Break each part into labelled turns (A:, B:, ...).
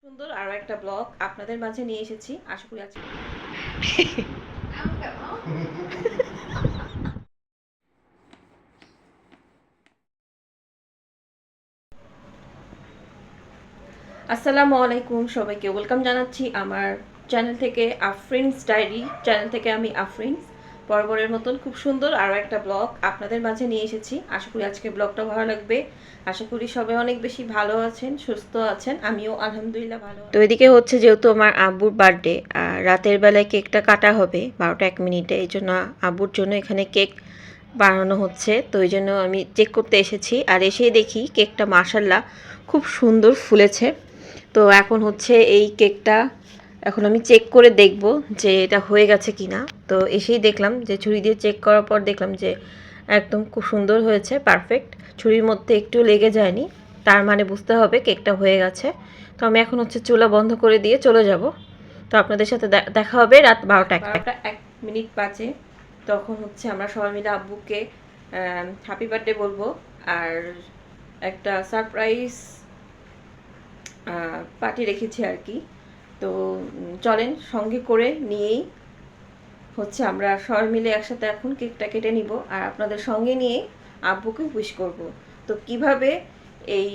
A: সুন্দর আরো একটা ব্লগ আপনাদের মাঝে নিয়ে এসেছি। আশা করি আজকে আসসালামু আলাইকুম, সবাইকে ওয়েলকাম জানাচ্ছি আমার চ্যানেল থেকে। আফরিনস ডায়েরি চ্যানেল থেকে আমি আফরিনস বরাবরের মতন খুব সুন্দর আরও একটা ব্লগ আপনাদের মাঝে নিয়ে এসেছি। আশা করি আজকে ব্লগটা ভালো লাগবে। আশা করি সবাই অনেক বেশি ভালো আছেন, সুস্থ আছেন, আমিও আলহামদুলিল্লাহ ভালো। তো এদিকে হচ্ছে যেহেতু আমার আব্বুর বার্থডে, রাতের বেলায় কেকটা কাটা হবে 12টা 1 মিনিটে, এই জন্য আব্বুর জন্য এখানে কেক বানানো হচ্ছে। তো এই জন্য আমি চেক করতে এসেছি, আর এসেই দেখি কেকটা মাশাল্লাহ খুব সুন্দর ফুলেছে। তো এখন হচ্ছে এই কেকটা এখন আমি চেক করে দেখব যে এটা হয়ে গেছে কি না। তো এসেই দেখলাম যে ছুরি দিয়ে চেক করার পর দেখলাম যে একদম খুব সুন্দর হয়েছে, পারফেক্ট। ছুরির মধ্যে একটু লেগে যায়নি, তার মানে বুঝতে হবে কেকটা হয়ে গেছে। তো আমি এখন হচ্ছে চুলা বন্ধ করে দিয়ে চলে যাব। তো আপনাদের সাথে দেখা হবে রাত 12টা 1 মিনিট বাজে। তখন হচ্ছে আমরা সবাই মিলে আব্বুকে হ্যাপি বার্থডে বলবো, আর একটা সারপ্রাইজ পার্টি রেখেছি আর কি। তো চলেন সঙ্গে করে নিয়েই হচ্ছে আমরা সবাই মিলে একসাথে এখন কেকটা কেটে নিব, আর আপনাদের সঙ্গে নিয়ে আব্বুকে উইশ করব। তো কিভাবে এই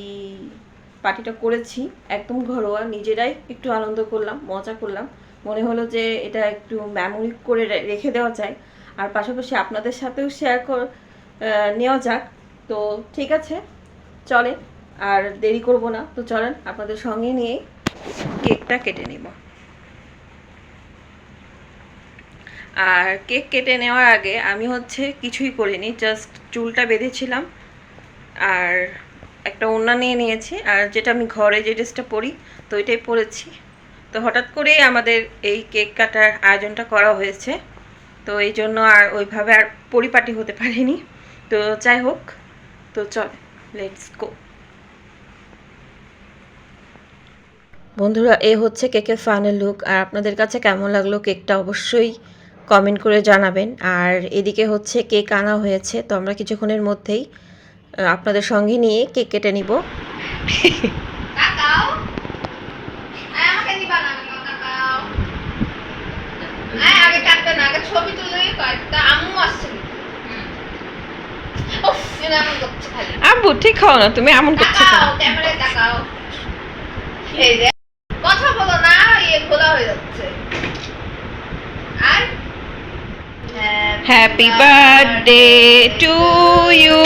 A: পার্টিটা করেছি একদম ঘরোয়া, নিজেরাই একটু আনন্দ করলাম, মজা করলাম। মনে হলো যে এটা একটু মেমোরি করে রেখে দেওয়া যায়, আর পাশাপাশি আপনাদের সাথেও শেয়ার নেওয়া যাক। তো ঠিক আছে, চলেন আর দেরি করব না। তো চলেন আপনাদের সঙ্গে নিয়ে কেকটা কেটে নেব। আর কেক কেটে নেওয়ার আগে আমি হচ্ছে কিছুই করিনি, জাস্ট চুলটা বেঁধেছিলাম আর একটা ওড়না নিয়ে নিয়েছি, আর যেটা আমি ঘরে যে ড্রেসটা পরি তো এটাই পরেছি। তো হঠাৎ করেই আমাদের এই কেক কাটার আয়োজনটা করা হয়েছে, তো এই জন্য আর ওইভাবে আর পরিপাটি হতে পারিনি। তো যাই হোক, তো চল লেটস গো। বন্ধুরা, এ হচ্ছে কেকের ফাইনাল লুক। আর আপনাদের কাছে কেমন লাগলো কেকটা অবশ্যই কমেন্ট করে জানাবেন। আর এদিকে হচ্ছে কেক আনা হয়েছে, তো আমরা কিছুক্ষণের মধ্যেই আপনাদের সঙ্গে নিয়ে কেক কেটে নিব। আব্বু ঠিক হও না, তুমি এমন করছো কথা বলো না, ইয়ে খোলা হয়ে যাচ্ছে। আর happy birthday to you,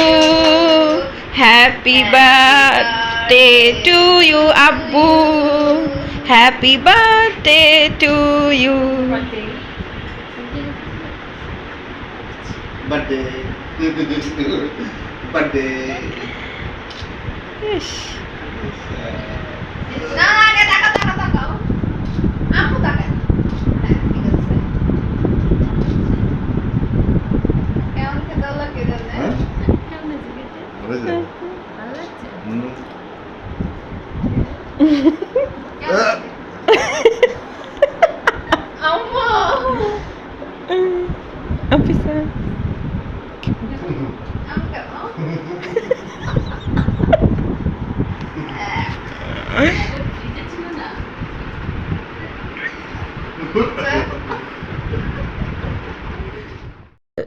A: happy birthday to you আব্বু, happy birthday to you.
B: Birthday birthday.
A: না আগে তাকাও তাকাও তাকাও, আম্মু তাকায়। হ্যাঁ ঠিক আছে। কেমন খেতে লাগে জানে? কেমন আছে খেতে?
B: ভালো আছে?
A: ভালো লাগছে? আম্মু অফিসার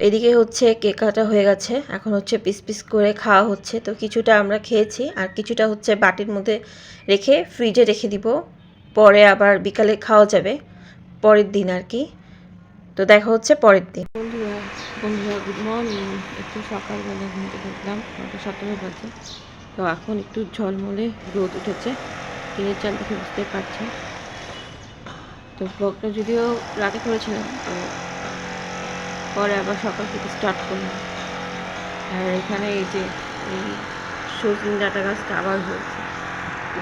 A: এদিকে হচ্ছে কেক কাটা হয়ে গেছে, এখন হচ্ছে পিস পিস করে খাওয়া হচ্ছে। তো কিছুটা আমরা খেয়েছি, আর কিছুটা হচ্ছে বাটির মধ্যে রেখে ফ্রিজে রেখে দিব, পরে আবার বিকালে খাওয়া যাবে পরের দিন আর কি। তো দেখা হচ্ছে পরের দিন। বন্ধুরা বন্ধুরা গুড মর্নিং। একটু সকালবেলা ঘুম থেকে উঠলাম, 9:17 বাজে। তো এখন একটু ঝলমলে রোদ উঠেছে, টিনের চাল দেখে বুঝতে পারছেন। তো ব্লগটা যদিও রাতে করেছিলাম, তো পরে আবার সকাল থেকে স্টার্ট করলাম। আর এখানে এই যে এই সজনে ডাঁটা গাছটা আবার হয়েছে,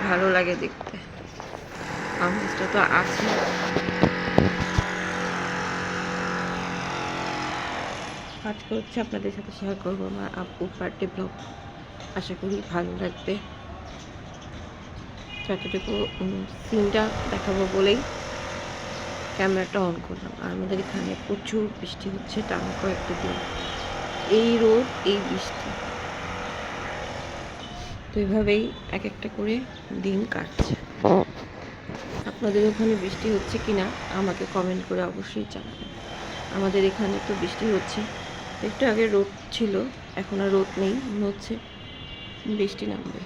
A: ভালো লাগে দেখতে। আম গাছটা তো আছে। আজকে হচ্ছে আপনাদের সাথে শেয়ার করবো আমার আব্বুর বার্থডে ব্লগ, আশা করি ভালো লাগবে। যতটুকু সিনটা দেখাবো বলেই ক্যামেরাটা অন করলাম। আর আমাদের এখানে প্রচুর বৃষ্টি হচ্ছে টানা কয়েকটা দিন, এই রোদ এই বৃষ্টি, তো এইভাবেই এক একটা করে দিন কাটছে। আপনাদের ওখানে বৃষ্টি হচ্ছে কি না আমাকে কমেন্ট করে অবশ্যই জানাবেন। আমাদের এখানে তো বৃষ্টি হচ্ছে, একটু আগে রোদ ছিল, এখন আর রোদ নেই, মনে হচ্ছে বৃষ্টি নামবে।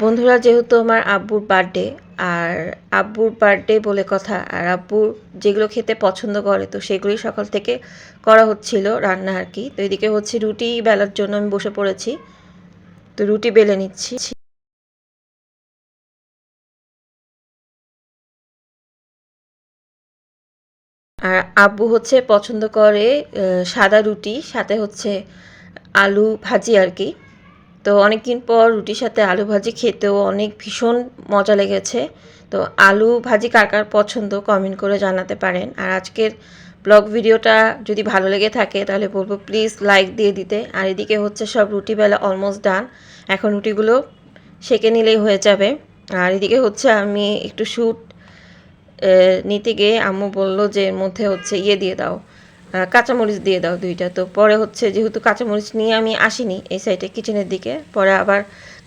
A: বন্ধুরা, যেহেতু আমার আব্বুর বার্থডে, আর আব্বুর বার্থডে বলে কথা, আর আব্বু যেগুলো খেতে পছন্দ করে তো সেগুলি সকাল থেকে করা হচ্ছিল রান্না আর কি। তো এদিকে হচ্ছে রুটি বেলার জন্য আমি বসে পড়েছি, তো রুটি বেলে নিচ্ছি। আর আব্বু হচ্ছে পছন্দ করে সাদা রুটি, সাথে হচ্ছে আলু ভাজি আর কি। তো অনেকদিন পর রুটির সাথে আলু ভাজি খেতেও অনেক ভীষণ মজা লেগেছে। তো আলু ভাজি কার কার পছন্দ কমেন্ট করে জানাতে পারেন। আর আজকের ব্লগ ভিডিওটা যদি ভালো লেগে থাকে তাহলে বলবো প্লিজ লাইক দিয়ে দিতে। আর এদিকে হচ্ছে সব রুটি বেলা অলমোস্ট ডান, এখন রুটিগুলো সেঁকে নিলেই হয়ে যাবে। আর এদিকে হচ্ছে আমি একটু শ্যুট নিতে গিয়ে আম্মু বলল যে এর মধ্যে হচ্ছে ইয়ে দিয়ে দাও, কাঁচামরিচ দিয়ে দাও 2টা। তো পরে হচ্ছে যেহেতু কাঁচামরিচ নিয়ে আমি আসিনি এই সাইডে কিচেনের দিকে, পরে আবার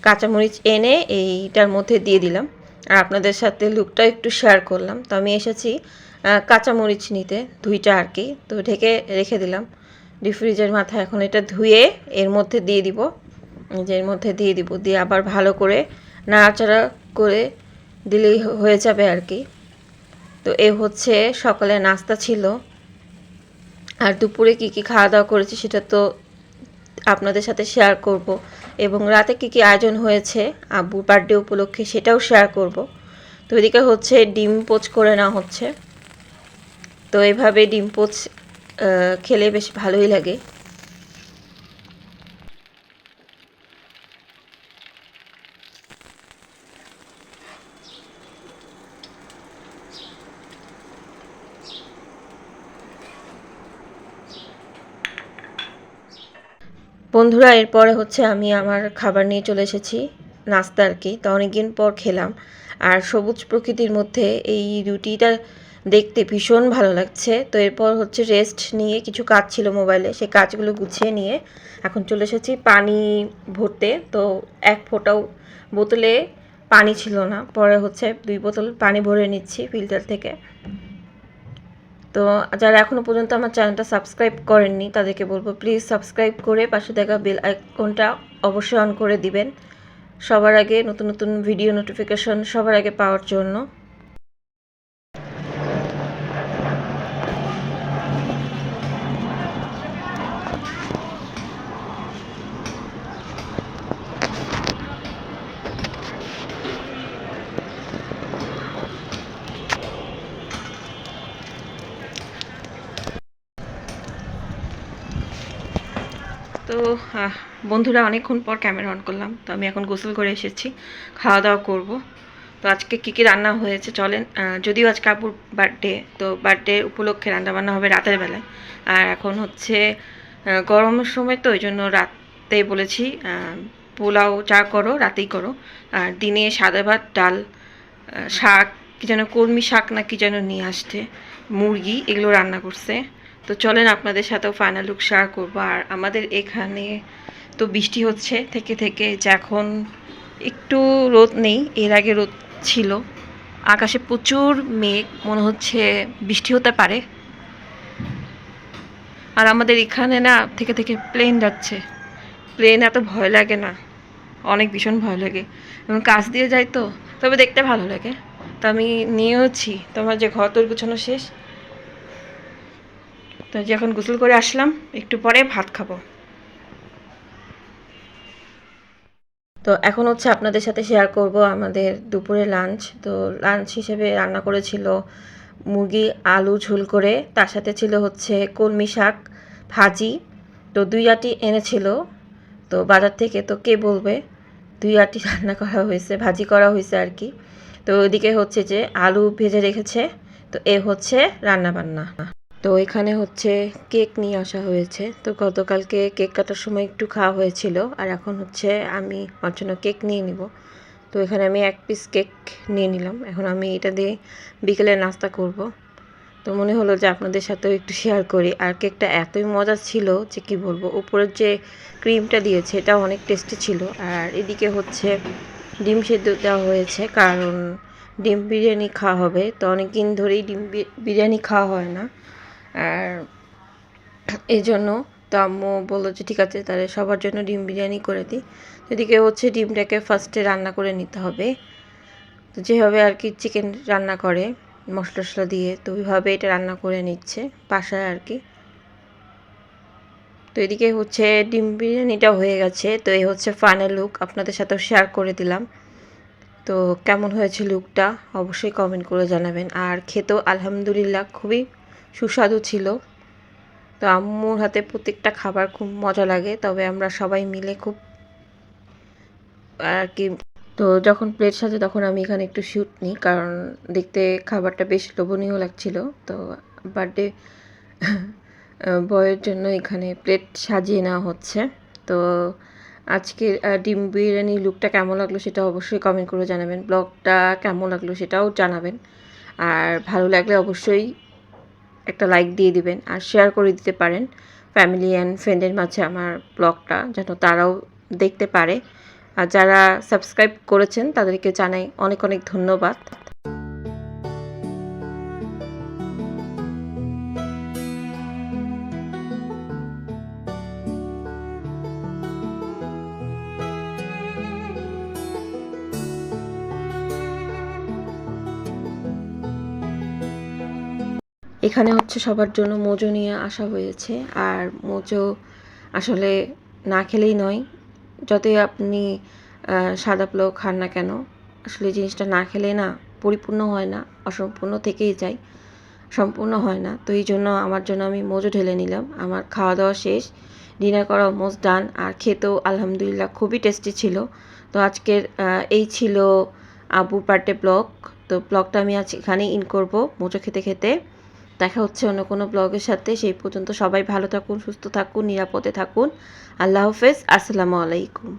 A: কাঁচামরিচ এনে এইটার মধ্যে দিয়ে দিলাম। আর আপনাদের সাথে লুকটা একটু শেয়ার করলাম। তো আমি এসেছি কাঁচামরিচ নিতে 2টা আর কি। তো ঢেকে রেখে দিলাম ডিপ ফ্রিজের মাথায়। এখন এটা ধুয়ে এর মধ্যে দিয়ে দিব, যে এর মধ্যে দিয়ে দিব, দিয়ে আবার ভালো করে নাড়াচাড়া করে দিলেই হয়ে যাবে আর কি। তো এ হচ্ছে সকালে নাস্তা ছিল। আর দুপুরে কী কী খাওয়া দাওয়া করেছি সেটা তো আপনাদের সাথে শেয়ার করব, এবং রাতে কী কী আয়োজন হয়েছে আব্বুর বার্থডে উপলক্ষে সেটাও শেয়ার করব। তো এদিকে হচ্ছে ডিম পোচ করে নেওয়া হচ্ছে। তো এভাবে ডিম পোচ খেলে বেশ ভালোই লাগে। বন্ধুরা, এরপরে হচ্ছে আমি আমার খাবার নিয়ে চলে এসেছি, নাস্তা আর কি। তো অনেকদিন পর খেলাম, আর সবুজ প্রকৃতির মধ্যে এই রুটিটা দেখতে ভীষণ ভালো লাগছে। তো এরপর হচ্ছে রেস্ট নিয়ে কিছু কাজ ছিল মোবাইলে, সেই কাজগুলো গুছিয়ে নিয়ে এখন চলে এসেছি পানি ভরতে। তো এক ফোঁটাও বোতলে পানি ছিল না, পরে হচ্ছে 2 বোতল পানি ভরে নিচ্ছি ফিল্টার থেকে। তো যারা এখনও পর্যন্ত আমার চ্যানেলটা সাবস্ক্রাইব করেননি তাদেরকে বলবো প্লিজ সাবস্ক্রাইব করে পাশে থাকা বেল আইকনটা অবশ্যই অন করে দিবেন, সবার আগে নতুন নতুন ভিডিও নোটিফিকেশন সবার আগে পাওয়ার জন্য। তো বন্ধুরা, অনেকক্ষণ পর ক্যামেরা অন করলাম। তো আমি এখন গোসল করে এসেছি, খাওয়া দাওয়া করব। তো আজকে কী কী রান্না হয়েছে চলেন। যদিও আজকে আপুর বার্থডে, তো বার্থডে উপলক্ষে রান্নাবান্না হবে রাতের বেলায়। আর এখন হচ্ছে গরমের সময়, তো ওই জন্য রাতে বলেছি পোলাও চা করো, রাতেই করো। আর দিনে সাদা ভাত, ডাল, শাক, কী যেন কলমি শাক না কি যেন নিয়ে আসছে, মুরগি, এগুলো রান্না করছে। তো চলেন আপনাদের সাথেও ফাইনাল লুক শেয়ার করবো। আর আমাদের এখানে তো বৃষ্টি হচ্ছে থেকে থেকে, যে এখন একটু রোদ নেই, এর আগে রোদ ছিল। আকাশে প্রচুর মেঘ, মনে হচ্ছে বৃষ্টি হতে পারে। আর আমাদের এখানে না থেকে থেকে প্লেন যাচ্ছে। প্লেন এত ভয় লাগে না, অনেক ভীষণ ভয় লাগে, এবং কাছ দিয়ে যাই তো, তবে দেখতে ভালো লাগে। তো আমি নিয়েওছি, তোমার যে ঘর তোর গুছানো শেষ, তো যে এখন গোসল করে আসলাম, একটু পরে ভাত খাবো। তো এখন হচ্ছে আপনাদের সাথে শেয়ার করব আমাদের দুপুরে লাঞ্চ। তো লাঞ্চ হিসেবে রান্না করেছিল মুরগি আলু ঝোল করে, তার সাথে ছিল হচ্ছে কলমি শাক ভাজি। তো 2 আঁটি এনেছিল তো বাজার থেকে, তো কে বলবে 2 আঁটি রান্না করা হয়েছে, ভাজি করা হয়েছে আর কি। তো ওইদিকে হচ্ছে যে আলু ভেজে রেখেছে। তো এ হচ্ছে রান্না বান্না। তো এখানে হচ্ছে কেক নিয়ে আসা হয়েছে। তো গতকালকে কেক কাটার সময় একটু খাওয়া হয়েছিল, আর এখন হচ্ছে আমি আমার জন্য কেক নিয়ে নিব। তো এখানে আমি 1 পিস কেক নিয়ে নিলাম। এখন আমি এটা দিয়ে বিকেলে নাস্তা করব। তো মনে হলো যে আপনাদের সাথেও একটু শেয়ার করি। আর কেকটা এতই মজা ছিল যে কি বলবো, উপরের যে ক্রিমটা দিয়েছে এটাও অনেক টেস্টি ছিল। আর এদিকে হচ্ছে ডিম সেদ্ধ দেওয়া হয়েছে, কারণ ডিম বিরিয়ানি খাওয়া হবে। তো অনেক দিন ধরেই ডিম বিরিয়ানি খাওয়া হয় না, আর এই জন্য তো আম্মু বললো যে ঠিক আছে তাহলে সবার জন্য ডিম বিরিয়ানি করে দিই। এদিকে হচ্ছে ডিমটাকে ফার্স্টে রান্না করে নিতে হবে, তো যেভাবে আর কি চিকেন রান্না করে মশলা টশলা দিয়ে, তো ওইভাবে এটা রান্না করে নিচ্ছে বাসায় আর কি। তো এদিকে হচ্ছে ডিম বিরিয়ানিটা হয়ে গেছে। তো এই হচ্ছে ফাইনাল লুক, আপনাদের সাথেও শেয়ার করে দিলাম। তো কেমন হয়েছে লুকটা অবশ্যই কমেন্ট করে জানাবেন। আর খেতেও আলহামদুলিল্লাহ খুবই সুস্বাদু ছিল। তো আম্মুর হাতে প্রত্যেকটা খাবার খুব মজা লাগে, তবে আমরা সবাই মিলে খুব আর কি। তো যখন প্লেট সাজে তখন আমি এখানে একটু শ্যুট নিই, কারণ দেখতে খাবারটা বেশ লোভনীয় লাগছিল। তো বার্থডে বয়ের জন্য এখানে প্লেট সাজিয়ে নেওয়া হচ্ছে। তো আজকের ডিম বিরিয়ানি লুকটা কেমন লাগলো সেটা অবশ্যই কমেন্ট করে জানাবেন। ব্লগটা কেমন লাগলো সেটাও জানাবেন। আর ভালো লাগলে অবশ্যই একটা লাইক দিয়ে দিবেন, আর শেয়ার করে দিতে পারেন ফ্যামিলি অ্যান্ড ফ্রেন্ডের মাঝে আমার ব্লগটা, যেন তারাও দেখতে পারে। আর যারা সাবস্ক্রাইব করেছেন তাদেরকে জানাই অনেক অনেক ধন্যবাদ। এখানে হচ্ছে সবার জন্য মোজো নিয়ে আসা হয়েছে, আর মোজো আসলে না খেলেই নয়। যতই আপনি সাদা পোলাও খান না কেন, আসলে জিনিসটা না খেলে না পরিপূর্ণ হয় না, অসম্পূর্ণ থেকেই যায়, সম্পূর্ণ হয় না। তো এই জন্য আমার জন্য আমি মোজো ঢেলে নিলাম। আমার খাওয়া দাওয়া শেষ, ডিনার করা অলমোস্ট ডান, আর খেতেও আলহামদুলিল্লাহ খুবই টেস্টি ছিল। তো আজকের এই ছিল আব্বুর বার্থডে ব্লগ। তো ব্লগটা আমি আজ এখানেই ইন করব মোজো খেতে খেতে। দেখা হচ্ছে অন্য কোনো ব্লগের সাথে। সেই পর্যন্ত সবাই ভালো থাকুন, সুস্থ থাকুন, নিরাপদে থাকুন। আল্লাহ হাফেজ, আসসালামু আলাইকুম।